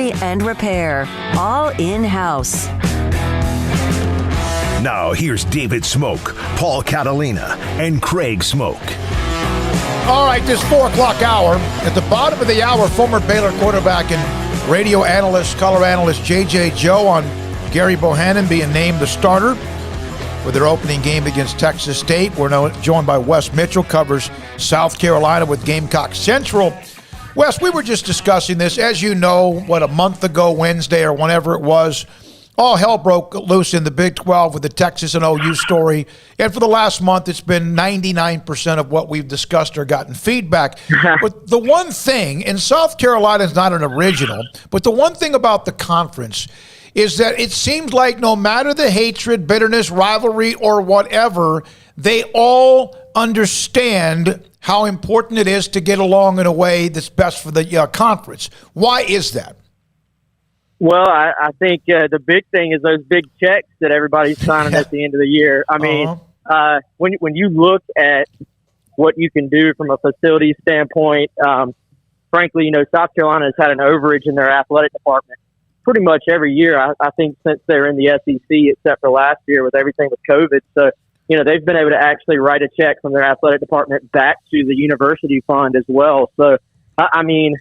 delivery and repair, all in-house. Now here's David Smoak, Paul Catalina, and Craig Smoak. All right, this 4 o'clock hour. At the bottom of the hour, former Baylor quarterback and radio analyst, color analyst J.J. Joe on Gary Bohannon being named the starter for their opening game against Texas State. We're now joined by Wes Mitchell, covers South Carolina with Gamecock Central. Wes, we were just discussing this. As you know, a month ago, Wednesday or whenever it was, all hell broke loose in the Big 12 with the Texas and OU story. And for the last month, it's been 99% of what we've discussed or gotten feedback. But the one thing, and South Carolina is not an original, but the one thing about the conference is that it seems like no matter the hatred, bitterness, rivalry, or whatever, they all understand how important it is to get along in a way that's best for the conference. Why is that? Well, I think the big thing is those big checks that everybody's signing at the end of the year. I mean, when you look at what you can do from a facility standpoint, frankly, South Carolina has had an overage in their athletic department pretty much every year. I think since they're in the SEC, except for last year with everything with COVID. So, they've been able to actually write a check from their athletic department back to the university fund as well. So, I mean,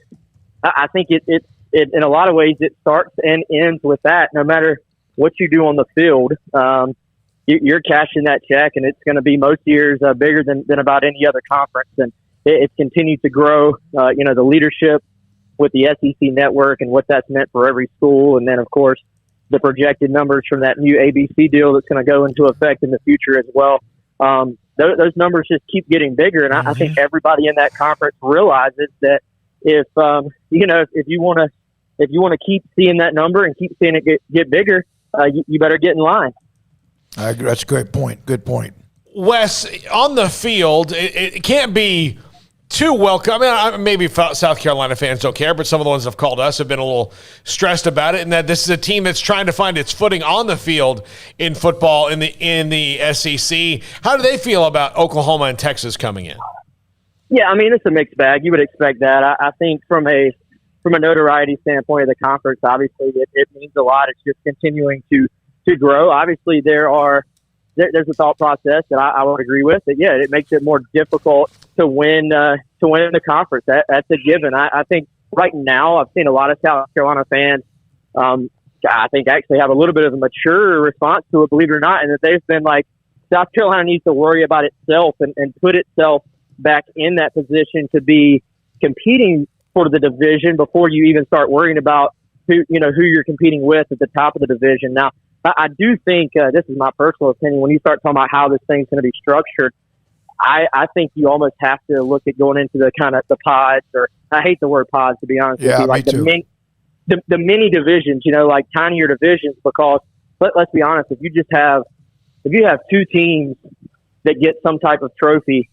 I think it in a lot of ways, it starts and ends with that. No matter what you do on the field, you're cashing that check, and it's going to be most years bigger than about any other conference. And it's continued to grow, the leadership with the SEC network and what that's meant for every school. And then, of course, the projected numbers from that new ABC deal that's going to go into effect in the future as well. Those numbers just keep getting bigger. And I think everybody in that conference realizes that if you want to keep seeing that number and keep seeing it get bigger, you better get in line. I agree. That's a great point. Good point. Wes, on the field, it can't be too welcome. I mean, maybe South Carolina fans don't care, but some of the ones that have called us have been a little stressed about it, and that this is a team that's trying to find its footing on the field in football in the SEC. How do they feel about Oklahoma and Texas coming in? Yeah, I mean, it's a mixed bag. You would expect that. I think from a notoriety standpoint of the conference, obviously it means a lot. It's just continuing to grow. Obviously, there's a thought process that I would agree with. That it makes it more difficult to win in the conference. That's a given. I think right now I've seen a lot of South Carolina fans. I think actually have a little bit of a mature response to it, believe it or not, and that they've been like, South Carolina needs to worry about itself and put itself back in that position to be competing for the division before you even start worrying about who you're competing with at the top of the division. Now, I do think this is my personal opinion. When you start talking about how this thing's going to be structured, I think you almost have to look at going into the kind of the pods, or I hate the word pods to be honest with you, like the mini divisions, like tinier divisions, because let's be honest, if you have two teams that get some type of trophy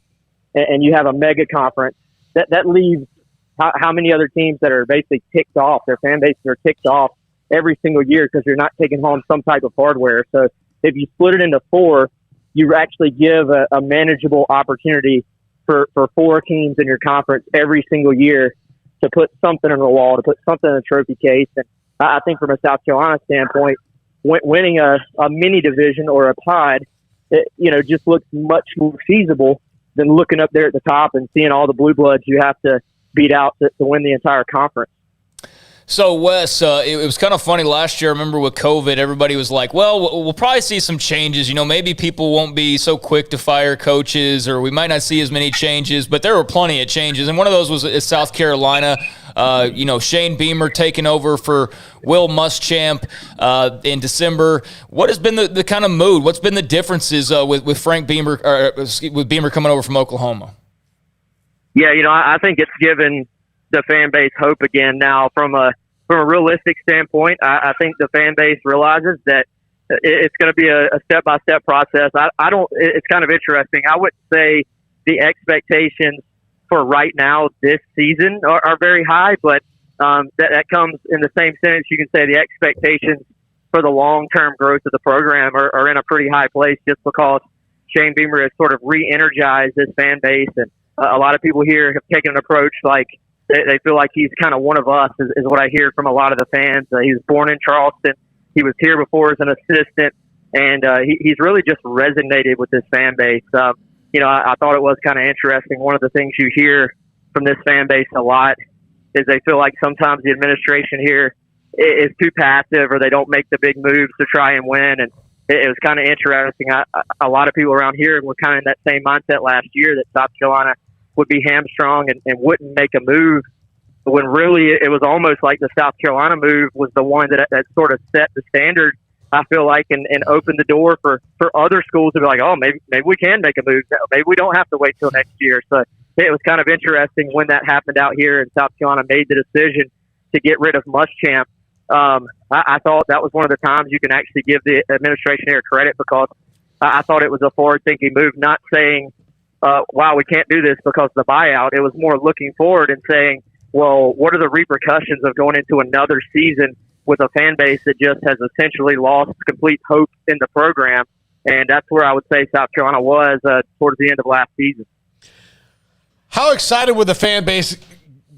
and you have a mega conference, that leaves how many other teams that are basically ticked off, their fan bases are ticked off every single year because you're not taking home some type of hardware. So if you split it into four, you actually give a manageable opportunity for four teams in your conference every single year to put something on the wall, to put something in a trophy case. And I think from a South Carolina standpoint, winning a mini division or a pod, just looks much more feasible than looking up there at the top and seeing all the blue bloods you have to beat out to win the entire conference. So, Wes, it was kind of funny last year. I remember with COVID, everybody was like, well, we'll probably see some changes. Maybe people won't be so quick to fire coaches, or we might not see as many changes, but there were plenty of changes. And one of those was South Carolina. Shane Beamer taking over for Will Muschamp in December. What has been the kind of mood? What's been the differences with Frank Beamer, with Beamer coming over from Oklahoma? Yeah, I think it's given the fan base hope again now. From a realistic standpoint, I think the fan base realizes that it's going to be a step-by-step process. It's kind of interesting. I wouldn't say the expectations for right now this season are very high, but that comes in the same sentence. You can say the expectations for the long-term growth of the program are in a pretty high place, just because Shane Beamer has sort of re-energized his fan base. And a lot of people here have taken an approach like, They feel like he's kind of one of us, is what I hear from a lot of the fans. He was born in Charleston. He was here before as an assistant, and he's really just resonated with this fan base. I thought it was kind of interesting. One of the things you hear from this fan base a lot is they feel like sometimes the administration here is too passive, or they don't make the big moves to try and win. And it was kind of interesting. A lot of people around here were kind of in that same mindset last year that South Carolina would be hamstrung and wouldn't make a move, when really it was almost like the South Carolina move was the one that sort of set the standard, I feel like, and opened the door for other schools to be like, oh, maybe we can make a move. Maybe we don't have to wait till next year. So it was kind of interesting when that happened out here and South Carolina made the decision to get rid of Muschamp. I thought that was one of the times you can actually give the administration here credit, because I thought it was a forward-thinking move, not saying, wow, we can't do this because of the buyout. It was more looking forward and saying, well, what are the repercussions of going into another season with a fan base that just has essentially lost complete hope in the program? And that's where I would say South Carolina was towards the end of last season. How excited would the fan base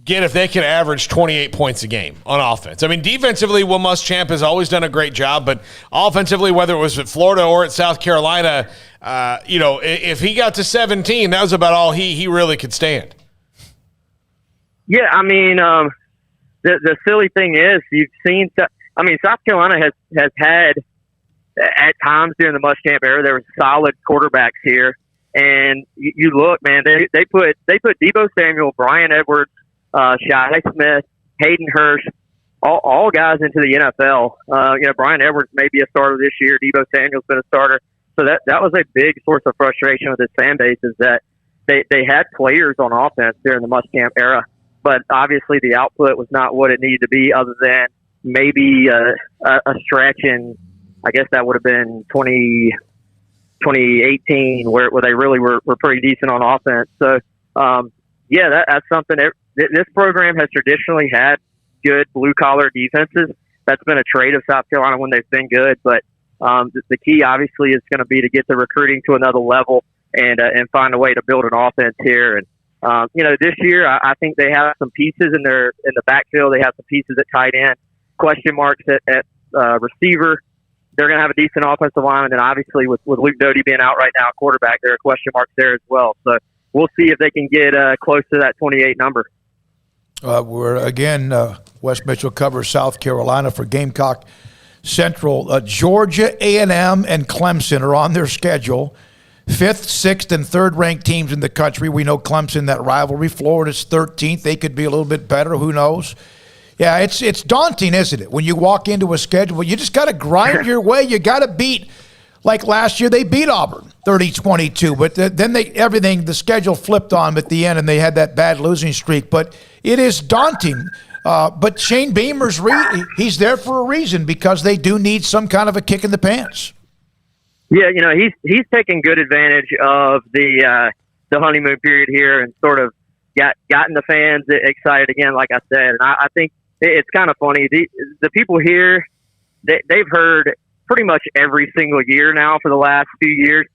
get if they could average 28 points a game on offense? I mean, defensively, Will Muschamp has always done a great job, but offensively, whether it was at Florida or at South Carolina, if he got to 17, that was about all he really could stand. Yeah, I mean, the silly thing is, you've seen. I mean, South Carolina has had at times during the Muschamp era, there were solid quarterbacks here, and you look, man, they put Deebo Samuel, Brian Edwards, Shai Smith, Hayden Hurst, all guys into the NFL. Brian Edwards may be a starter this year. Deebo Samuel's been a starter. So that was a big source of frustration with this fan base, is that they had players on offense during the Muschamp era, but obviously the output was not what it needed to be, other than maybe a stretch in, I guess that would have been 2018, where they really were pretty decent on offense. So, that's something. This program has traditionally had good blue-collar defenses. That's been a trait of South Carolina when they've been good. But the key, obviously, is going to be to get the recruiting to another level and find a way to build an offense here. And this year, I think they have some pieces in the backfield. They have some pieces at tight end, question marks at receiver. They're going to have a decent offensive line, and then obviously with Luke Doty being out right now at quarterback, there are question marks there as well. So we'll see if they can get close to that 28 number. Wes Mitchell covers South Carolina for Gamecock Central. Georgia, A&M, and Clemson are on their schedule. 5th, 6th, and 3rd ranked teams in the country. We know Clemson, that rivalry. Florida's 13th. They could be a little bit better. Who knows? Yeah, it's daunting, isn't it? When you walk into a schedule, you just got to grind your way. You got to beat, like last year, they beat Auburn 30-22. But then the schedule flipped on at the end, and they had that bad losing streak. But it is daunting. But Shane Beamer's he's there for a reason, because they do need some kind of a kick in the pants. Yeah, he's taken good advantage of the honeymoon period here and sort of gotten the fans excited again, like I said. And I think it's kind of funny. The people here, they've heard pretty much every single year now for the last few years,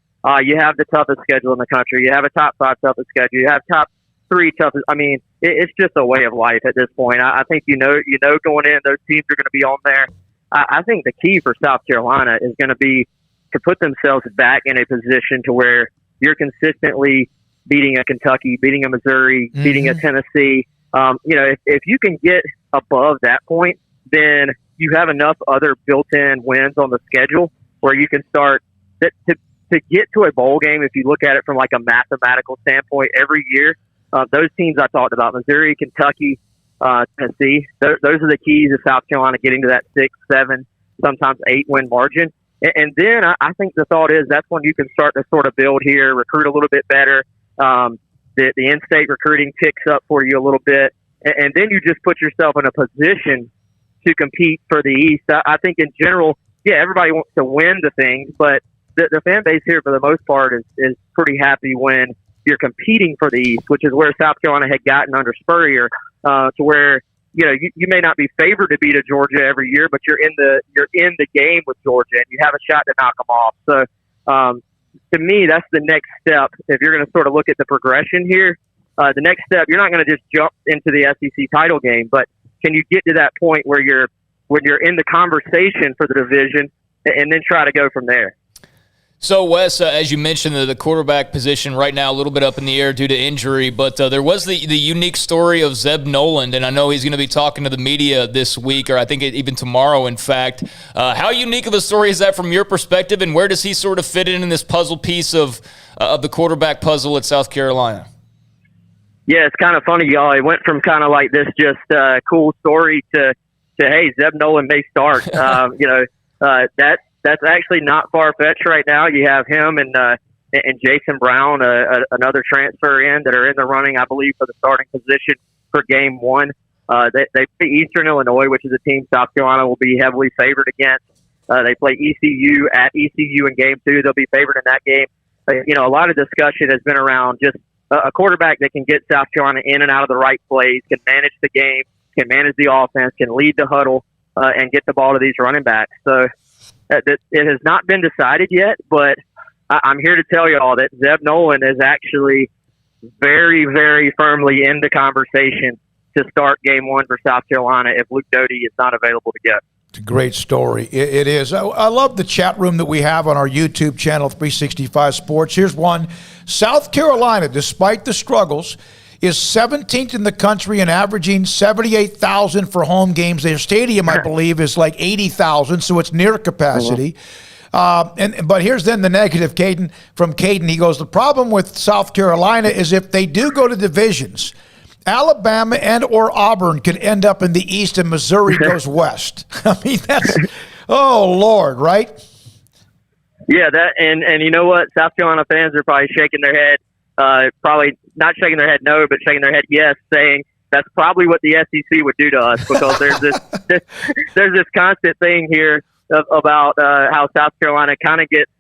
you have the toughest schedule in the country. You have a top 5 toughest schedule. You have top 3 toughest. I mean, it's just a way of life at this point. I think going in, those teams are going to be on there. I think the key for South Carolina is going to be to put themselves back in a position to where you're consistently beating a Kentucky, beating a Missouri, beating a Tennessee. If you can get above that point, then you have enough other built-in wins on the schedule where you can start to get to a bowl game. If you look at it from like a mathematical standpoint, every year, those teams I talked about, Missouri, Kentucky, Tennessee, those are the keys of South Carolina getting to that 6, 7, sometimes 8 win margin. And then I think the thought is that's when you can start to sort of build here, recruit a little bit better. The in-state recruiting picks up for you a little bit. And then you just put yourself in a position to compete for the East. I think in general, everybody wants to win the things, but the fan base here for the most part is pretty happy when you're competing for the East, which is where South Carolina had gotten under Spurrier, to where you may not be favored to beat a Georgia every year, but you're in the game with Georgia and you have a shot to knock them off. So to me, that's the next step. If you're going to sort of look at the progression here, the next step, you're not going to just jump into the SEC title game, but can you get to that point where when you're in the conversation for the division and then try to go from there? So, Wes, as you mentioned, the quarterback position right now a little bit up in the air due to injury, but there was the unique story of Zeb Noland, and I know he's going to be talking to the media this week, or I think even tomorrow, in fact. How unique of a story is that from your perspective, and where does he sort of fit in this puzzle piece of the quarterback puzzle at South Carolina? Yeah, it's kind of funny, y'all. It went from kind of like this just cool story to hey, Zeb Noland may start. That's actually not far-fetched right now. You have him and Jason Brown, another transfer that are in the running, I believe, for the starting position for Game 1. They play Eastern Illinois, which is a team South Carolina will be heavily favored against. They play ECU at ECU in Game 2. They'll be favored in that game. A lot of discussion has been around just a quarterback that can get South Carolina in and out of the right plays, can manage the game, can manage the offense, can lead the huddle, and get the ball to these running backs. So it has not been decided yet, but I'm here to tell you all that Zeb Noland is actually very, very firmly in the conversation to start Game 1 for South Carolina if Luke Doty is not available to go. It's a great story. It is. I love the chat room that we have on our YouTube channel, 365 Sports. Here's one. South Carolina, despite the struggles, is 17th in the country and averaging 78,000 for home games. Their stadium, I believe, is like 80,000, so it's near capacity. But here's then the negative, from Caden. He goes, the problem with South Carolina is if they do go to divisions, Alabama and or Auburn could end up in the East and Missouri goes west. I mean, that's, oh, Lord, right? Yeah, and you know what? South Carolina fans are probably shaking their head. Probably not shaking their head no, but shaking their head yes, saying that's probably what the SEC would do to us, because there's this constant thing here about how South Carolina kind of gets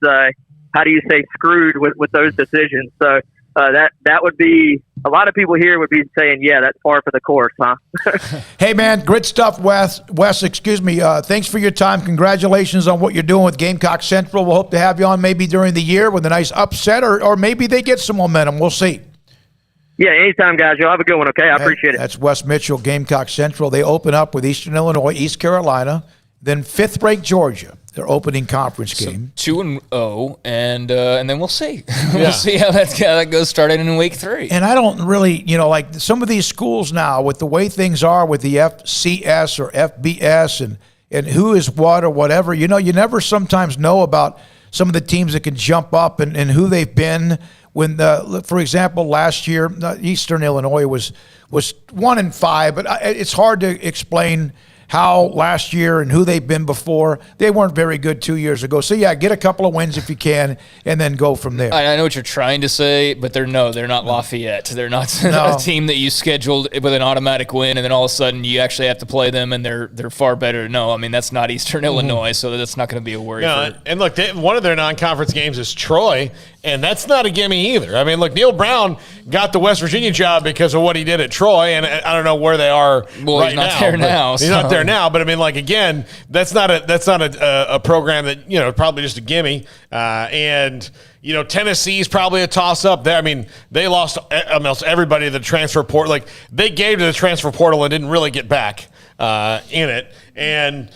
screwed with those decisions. So that would be, a lot of people here would be saying, yeah, that's par for the course, huh? Hey, man, great stuff, Wes. Thanks for your time. Congratulations on what you're doing with Gamecock Central. We'll hope to have you on maybe during the year with a nice upset, or maybe they get some momentum. We'll see. Yeah, anytime, guys. You'll have a good one, okay? I appreciate it. That's Wes Mitchell, Gamecock Central. They open up with Eastern Illinois, East Carolina, then fifth-ranked Georgia, their opening conference game. 2-0, and then we'll see. We'll see how that goes starting in week 3. And I don't really, like some of these schools now, with the way things are with the FCS or FBS and who is what or whatever, you never sometimes know about some of the teams that can jump up and who they've been. When, for example, last year, Eastern Illinois was 1-5, but it's hard to explain how last year and who they've been before. They weren't very good 2 years ago. So, yeah, get a couple of wins if you can and then go from there. I know what you're trying to say, but they're not Lafayette. They're not a team that you scheduled with an automatic win, and then all of a sudden you actually have to play them, and they're far better. No, I mean, that's not Eastern Illinois, so that's not going to be a worry. And look, one of their non-conference games is Troy, and that's not a gimme either. I mean, look, Neil Brown got the West Virginia job because of what he did at Troy, and I don't know where they are right he's not there now. He's not there now, but I mean, like, again, that's not a program that, probably just a gimme. And Tennessee's probably a toss-up there. I mean, they lost almost everybody to the transfer portal. Like, they gave to the transfer portal and didn't really get back in it. And,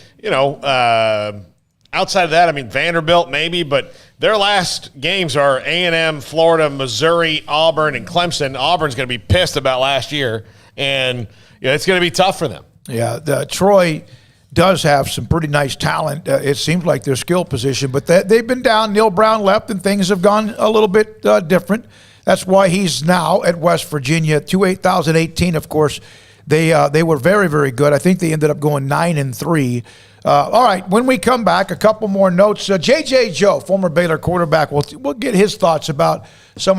outside of that, I mean, Vanderbilt maybe, but their last games are A&M, Florida, Missouri, Auburn, and Clemson. Auburn's going to be pissed about last year, and it's going to be tough for them. Yeah, Troy does have some pretty nice talent. It seems like their skill position, but they've been down. Neil Brown left, and things have gone a little bit different. That's why he's now at West Virginia. 2018, of course, they were very, very good. I think they ended up going 9-3. All right, when we come back, a couple more notes. J.J. Joe, former Baylor quarterback, we'll get his thoughts about some